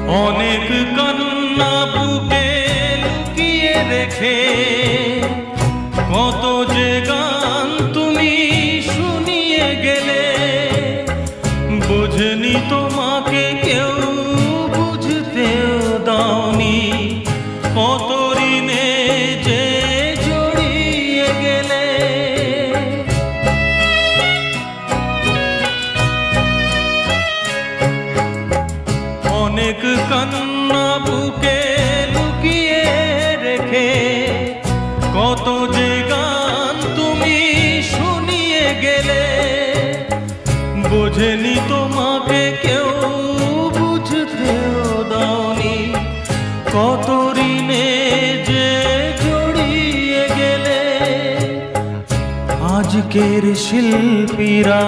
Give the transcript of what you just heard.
অনেক কান্না বুকে লুকিয়ে রেখে কত যে গান তুমি শুনিয়ে গেলে, বুঝনি তোমাকে কেউ বুঝতেও দাওনি, কত ঋণে যে জড়িয়ে গেলে। অনেক কান্না বুকে লুকিয়ে রেখে কত যে গান তুমি শুনিয়ে গেলে, বোঝেনি তোমাকে কেউ বুঝতেও দাওনি, কত ঋণে যে জড়িয়ে গেলে। আজকের শিল্পীরা